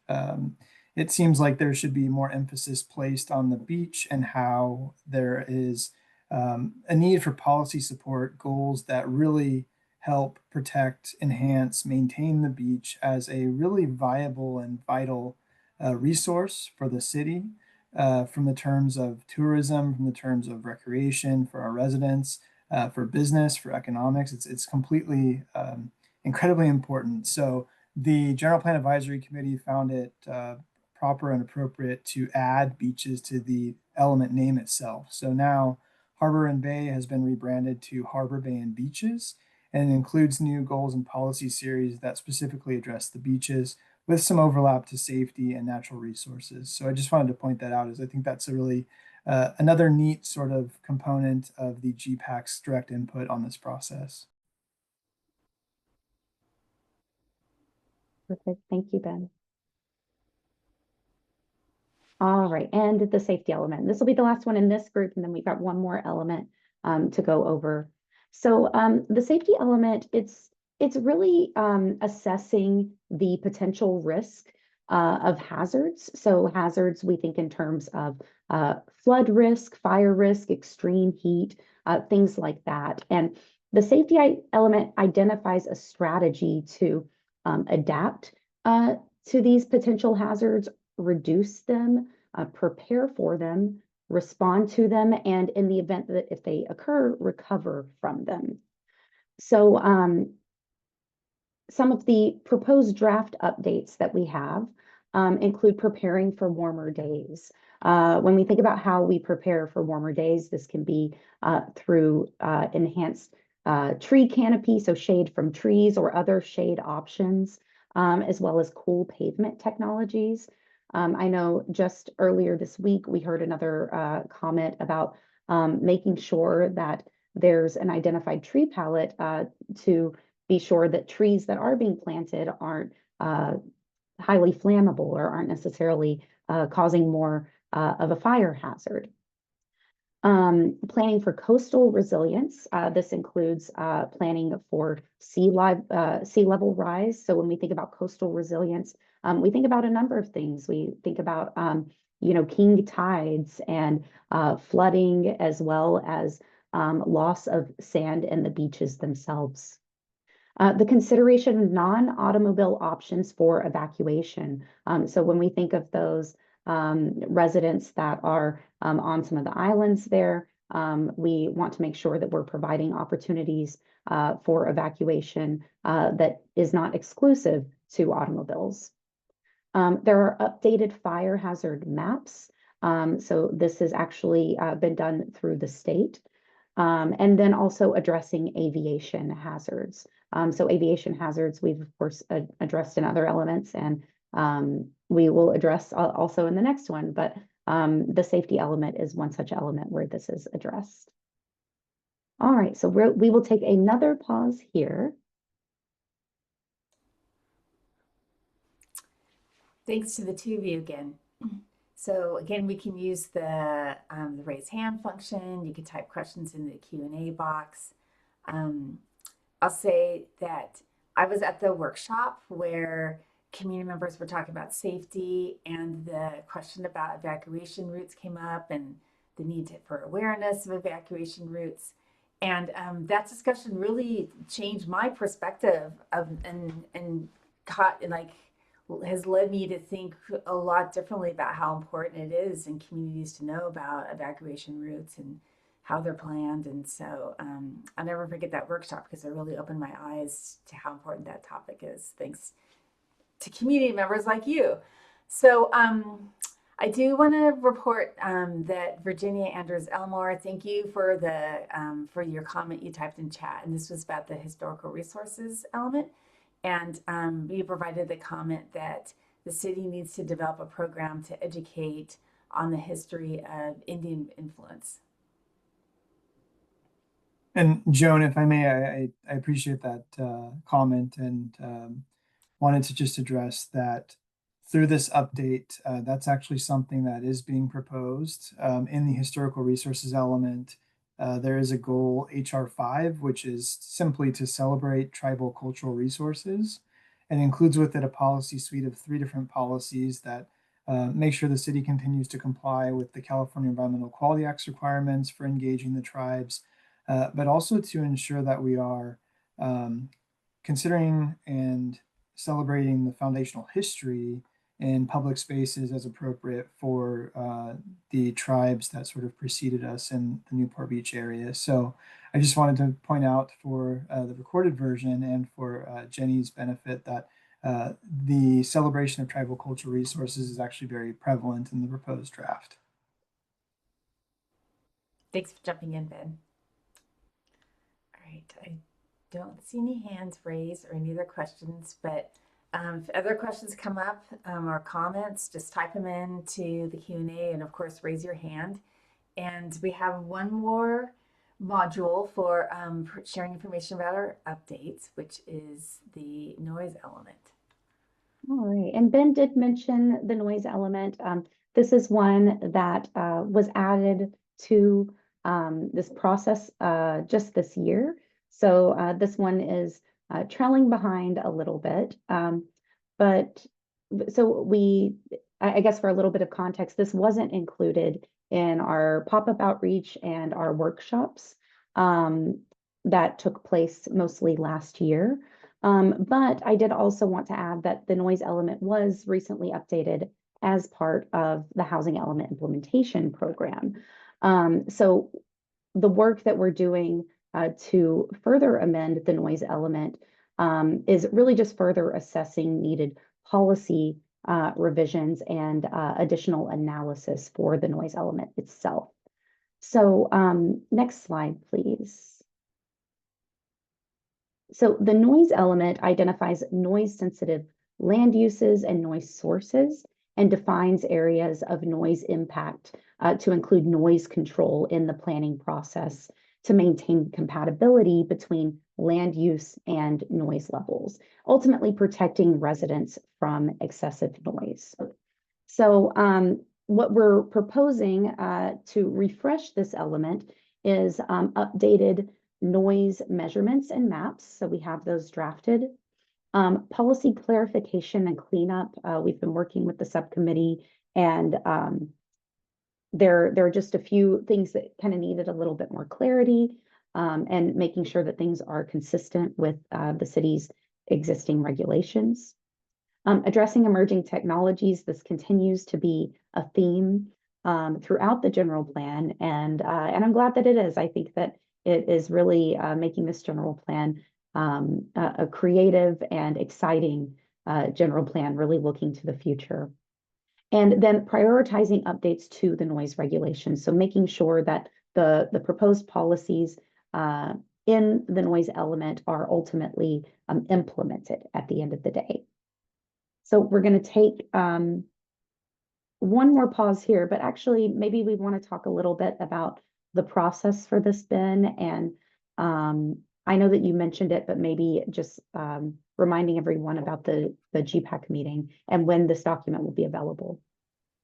It seems like there should be more emphasis placed on the beach and how there is a need for policy support goals that really help protect, enhance, maintain the beach as a really viable and vital resource for the city. from the terms of tourism, from the terms of recreation for our residents, for business, for economics. It's completely incredibly important. So the General Plan Advisory Committee found it proper and appropriate to add beaches to the element name itself. So now Harbor and Bay has been rebranded to Harbor, Bay, and Beaches, and it includes new goals and policy series that specifically address the beaches with some overlap to safety and natural resources. So I just wanted to point that out, as I think that's a really another neat sort of component of the GPAC's direct input on this process. Perfect. Thank you, Ben. All right, and the safety element. This will be the last one in this group, and then we've got one more element to go over. So the safety element, it's really assessing the potential risk of hazards. So hazards, we think in terms of flood risk, fire risk, extreme heat, things like that. And the safety element identifies a strategy to adapt to these potential hazards, reduce them, prepare for them, respond to them, and in the event that if they occur, recover from them. So some of the proposed draft updates that we have include preparing for warmer days. When we think about how we prepare for warmer days, this can be through enhanced tree canopy, so shade from trees or other shade options, as well as cool pavement technologies. I know just earlier this week, we heard another comment about making sure that there's an identified tree palette to be sure that trees that are being planted aren't highly flammable or aren't necessarily causing more of a fire hazard. Planning for coastal resilience. This includes planning for sea level rise. So when we think about coastal resilience, we think about a number of things. We think about, king tides and flooding, as well as loss of sand in the beaches themselves. The consideration of non-automobile options for evacuation. So when we think of those residents that are on some of the islands there, we want to make sure that we're providing opportunities for evacuation that is not exclusive to automobiles. There are updated fire hazard maps. So this has actually been done through the state. And then also addressing aviation hazards. So aviation hazards, we've of course addressed in other elements, and we will address also in the next one, but the safety element is one such element where this is addressed. All right, so we will take another pause here. Thanks to the two of you again. So again, we can use the raise hand function. You can type questions in the Q&A box. I'll say that I was at the workshop where community members were talking about safety, and the question about evacuation routes came up and the need for awareness of evacuation routes. And that discussion really changed my perspective and has led me to think a lot differently about how important it is in communities to know about evacuation routes and how they're planned. And so I'll never forget that workshop because it really opened my eyes to how important that topic is, thanks to community members like you. So I do want to report that Virginia Andrews Elmore, thank you for for your comment you typed in chat. And this was about the historical resources element. And you provided the comment that the city needs to develop a program to educate on the history of Indian influence. And Joan, if I may, I appreciate that comment, and wanted to just address that through this update, that's actually something that is being proposed in the historical resources element. There is a goal, HR 5, which is simply to celebrate tribal cultural resources, and includes with it a policy suite of 3 different policies that make sure the city continues to comply with the California Environmental Quality Act's requirements for engaging the tribes, but also to ensure that we are considering and celebrating the foundational history in public spaces as appropriate for the tribes that sort of preceded us in the Newport Beach area. So I just wanted to point out for the recorded version and for Jenny's benefit that the celebration of tribal cultural resources is actually very prevalent in the proposed draft. Thanks for jumping in, Ben. All right, I don't see any hands raised or any other questions, but if other questions come up or comments, just type them into the Q&A and of course raise your hand. And we have one more module for sharing information about our updates, which is the noise element. All right, and Ben did mention the noise element. This is one that was added to this process just this year. So this one is trailing behind a little bit. But so I guess for a little bit of context, this wasn't included in our pop-up outreach and our workshops that took place mostly last year. But I did also want to add that the noise element was recently updated as part of the housing element implementation program. So the work that we're doing to further amend the noise element is really just further assessing needed policy revisions and additional analysis for the noise element itself. So next slide, please. So the noise element identifies noise-sensitive land uses and noise sources and defines areas of noise impact to include noise control in the planning process to maintain compatibility between land use and noise levels, ultimately protecting residents from excessive noise. So what we're proposing to refresh this element is updated noise measurements and maps. So we have those drafted. Policy clarification and cleanup. We've been working with the subcommittee, and there are just a few things that kind of needed a little bit more clarity, and making sure that things are consistent with the city's existing regulations. Addressing emerging technologies. This continues to be a theme throughout the general plan, and I'm glad that it is. I think that it is really making this general plan a creative and exciting general plan, really looking to the future. And then prioritizing updates to the noise regulations. So making sure that the proposed policies in the noise element are ultimately implemented at the end of the day. So we're going to take one more pause here, but actually maybe we want to talk a little bit about the process for this, Ben. And I know that you mentioned it, but maybe just reminding everyone about the GPAC meeting and when this document will be available.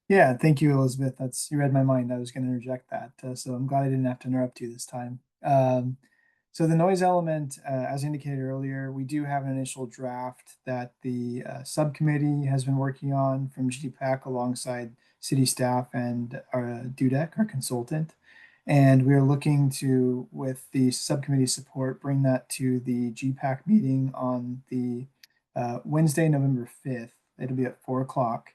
Yeah, thank you, Elizabeth. You read my mind. I was going to interject that. So I'm glad I didn't have to interrupt you this time. So the noise element, as indicated earlier, we do have an initial draft that the subcommittee has been working on from GPAC alongside city staff and our DUDEC, our consultant. And we are looking to, with the subcommittee support, bring that to the GPAC meeting on the Wednesday, November 5th. It'll be at 4 o'clock.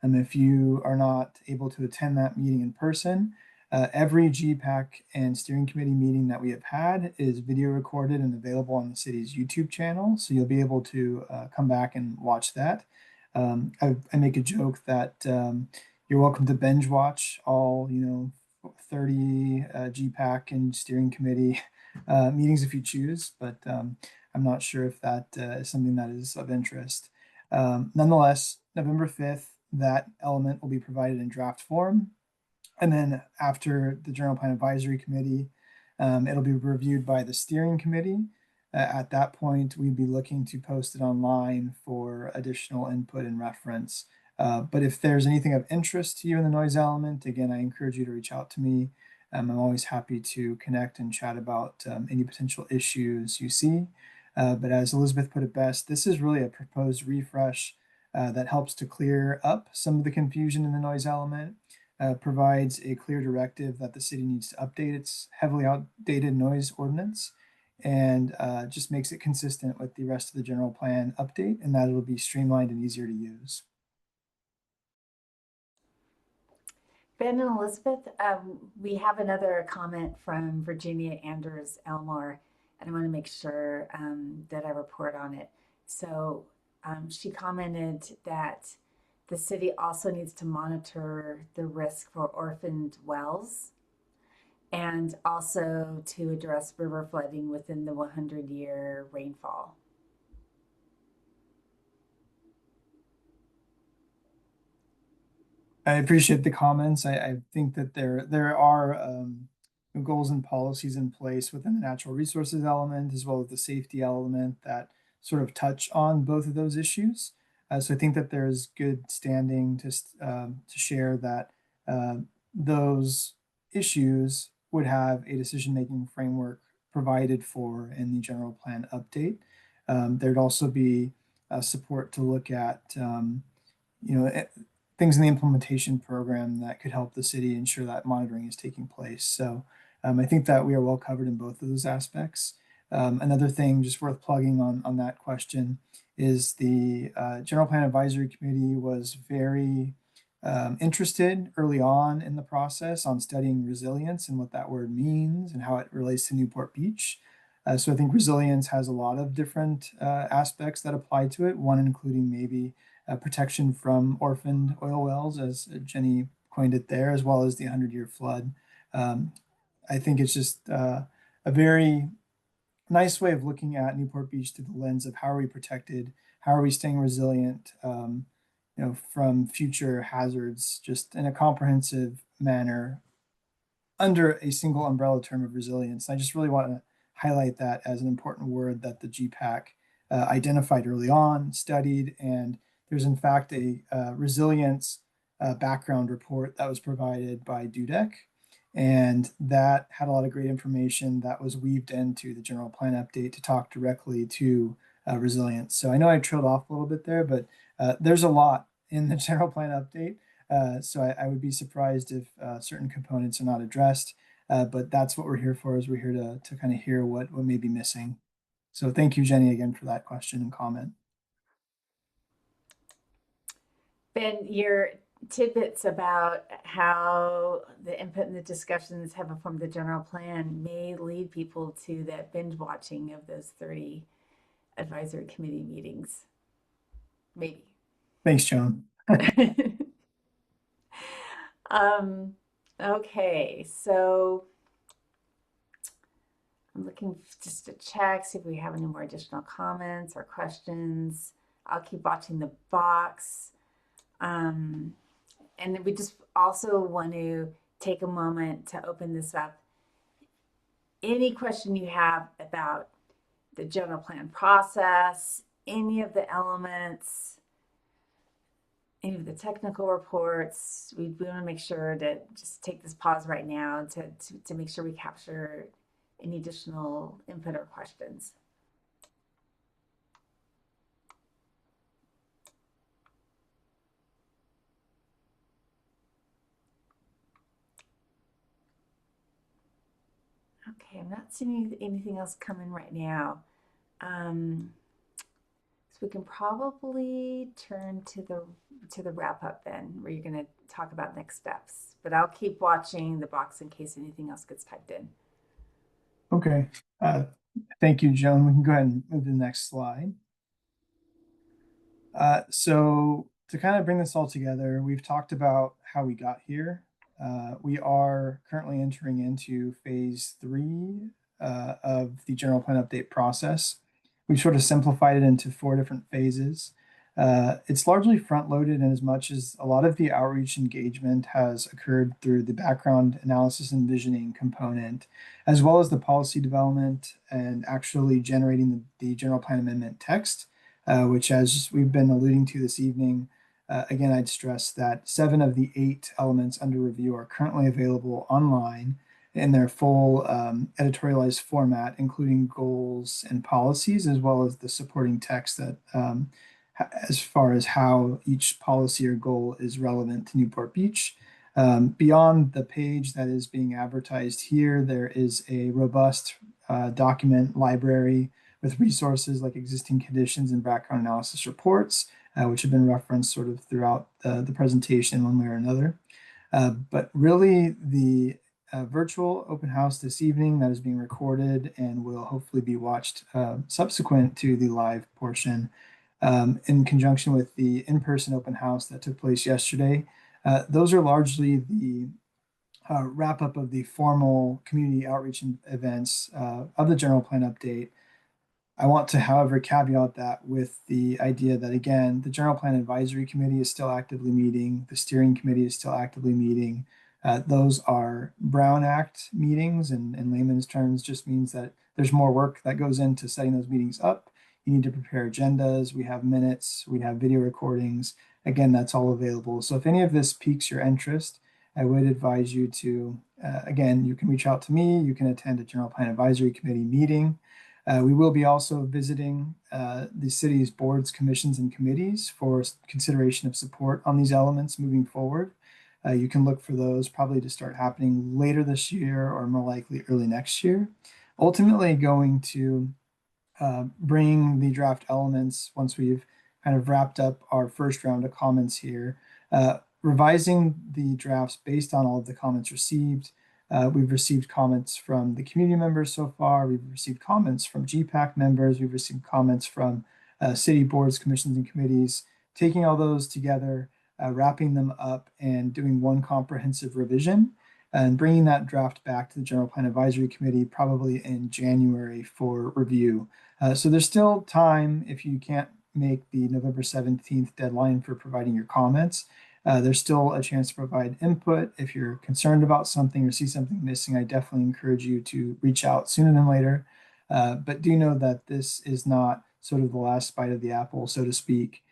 And if you are not able to attend that meeting in person, every GPAC and steering committee meeting that we have had is video recorded and available on the city's YouTube channel. So you'll be able to come back and watch that. I make a joke that you're welcome to binge watch all, 30 GPAC and steering committee meetings if you choose, but I'm not sure if that is something that is of interest. Nonetheless, November 5th, that element will be provided in draft form. And then after the General Plan Advisory Committee, it'll be reviewed by the steering committee. At that point, we'd be looking to post it online for additional input and reference. But if there's anything of interest to you in the noise element, again, I encourage you to reach out to me. I'm always happy to connect and chat about any potential issues you see. But as Elizabeth put it best, this is really a proposed refresh that helps to clear up some of the confusion in the noise element, provides a clear directive that the city needs to update its heavily outdated noise ordinance, and just makes it consistent with the rest of the general plan update, and that it'll be streamlined and easier to use. Ben and Elizabeth, we have another comment from Virginia Anders Elmore, and I want to make sure that I report on it. So she commented that the city also needs to monitor the risk for orphaned wells and also to address river flooding within the 100-year rainfall. I appreciate the comments. I think that there are goals and policies in place within the natural resources element as well as the safety element that sort of touch on both of those issues. So I think that there's good standing to share that those issues would have a decision-making framework provided for in the general plan update. There'd also be support to look at you know, things in the implementation program that could help the city ensure that monitoring is taking place. So I think that we are well covered in both of those aspects. Another thing just worth plugging on that question is the General Plan Advisory Committee was very interested early on in the process on studying resilience and what that word means and how it relates to Newport Beach. So I think resilience has a lot of different aspects that apply to it, one including maybe protection from orphaned oil wells, as Jenny coined it there, as well as the 100-year flood. I think it's just a very nice way of looking at Newport Beach through the lens of how are we protected, how are we staying resilient, from future hazards, just in a comprehensive manner under a single umbrella term of resilience. I just really want to highlight that as an important word that the GPAC identified early on, studied, and there's in fact a resilience background report that was provided by DUDEC, and that had a lot of great information that was weaved into the general plan update to talk directly to resilience. So I know I trailed off a little bit there, but there's a lot in the general plan update. So I would be surprised if certain components are not addressed, but that's what we're here for, is we're here to kind of hear what may be missing. So thank you, Jenny, again for that question and comment. Ben, your tidbits about how the input and the discussions have informed the general plan may lead people to that binge watching of those 30 advisory committee meetings. Maybe. Thanks, Joan. Okay, so I'm looking just to check, see if we have any more additional comments or questions. I'll keep watching the box. And we just also want to take a moment to open this up. Any question you have about the general plan process, any of the elements, any of the technical reports, we want to make sure to just take this pause right now to make sure we capture any additional input or questions. Okay, I'm not seeing anything else coming right now. So we can probably turn to the wrap up then, where you're going to talk about next steps. But I'll keep watching the box in case anything else gets typed in. Okay. Thank you, Joan. We can go ahead and move to the next slide. So to kind of bring this all together, we've talked about how we got here. We are currently entering into phase 3 of the general plan update process. We've sort of simplified it into 4 different phases. It's largely front-loaded in as much as a lot of the outreach engagement has occurred through the background analysis and visioning component, as well as the policy development and actually generating the general plan amendment text, which, as we've been alluding to this evening, again, I'd stress that 7 of the 8 elements under review are currently available online in their full editorialized format, including goals and policies, as well as the supporting text that as far as how each policy or goal is relevant to Newport Beach. Beyond the page that is being advertised here, there is a robust document library with resources like existing conditions and background analysis reports, which have been referenced sort of throughout the presentation one way or another. But really, the virtual open house this evening that is being recorded and will hopefully be watched subsequent to the live portion in conjunction with the in-person open house that took place yesterday. Those are largely the wrap up of the formal community outreach events of the general plan update. I want to, however, caveat that with the idea that, again, the General Plan Advisory Committee is still actively meeting, the Steering Committee is still actively meeting. Those are Brown Act meetings, and in layman's terms, just means that there's more work that goes into setting those meetings up. You need to prepare agendas, we have minutes, we have video recordings. Again, that's all available. So if any of this piques your interest, I would advise you to, again, you can reach out to me, you can attend a General Plan Advisory Committee meeting. We will be also visiting the city's boards, commissions, and committees for consideration of support on these elements moving forward. You can look for those probably to start happening later this year or more likely early next year. Ultimately going to bring the draft elements once we've kind of wrapped up our first round of comments here, revising the drafts based on all of the comments received. We've received comments from the community members so far. We've received comments from GPAC members. We've received comments from city boards, commissions, and committees. Taking all those together, wrapping them up, and doing one comprehensive revision, and bringing that draft back to the General Plan Advisory Committee probably in January for review. So there's still time if you can't make the November 17th deadline for providing your comments. There's still a chance to provide input. If you're concerned about something or see something missing, I definitely encourage you to reach out sooner than later. But do know that this is not sort of the last bite of the apple, so to speak,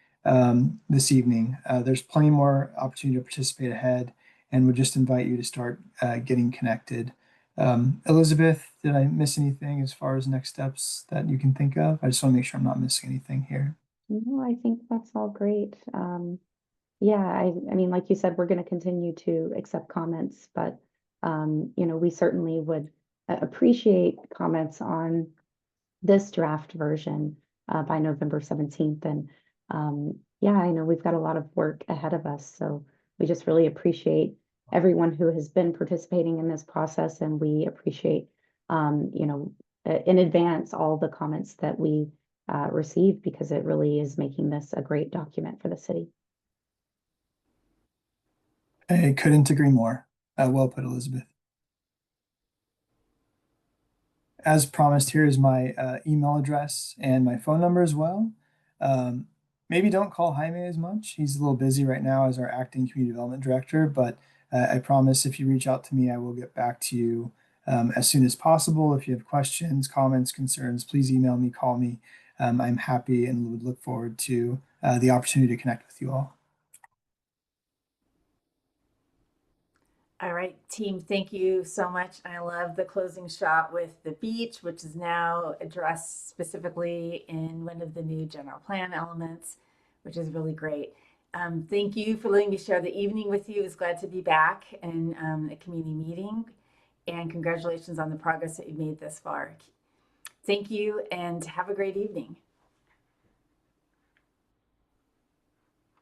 this evening. There's plenty more opportunity to participate ahead, and would just invite you to start getting connected. Elizabeth, did I miss anything as far as next steps that you can think of? I just want to make sure I'm not missing anything here. No, I think that's all great. Yeah, I mean, like you said, we're going to continue to accept comments, but we certainly would appreciate comments on this draft version by November 17th. And yeah, I know we've got a lot of work ahead of us, so we just really appreciate everyone who has been participating in this process, and we appreciate, in advance all the comments that we receive, because it really is making this a great document for the city. I couldn't agree more. Well put, Elizabeth. As promised, here is my email address and my phone number as well. Maybe don't call Jaime as much. He's a little busy right now as our acting community development director, but I promise if you reach out to me, I will get back to you as soon as possible. If you have questions, comments, concerns, please email me, call me. I'm happy and would look forward to the opportunity to connect with you all. All right, team, thank you so much. I love the closing shot with the beach, which is now addressed specifically in one of the new general plan elements, which is really great. Thank you for letting me share the evening with you. I was glad to be back in a community meeting, and congratulations on the progress that you've made thus far. Thank you and have a great evening.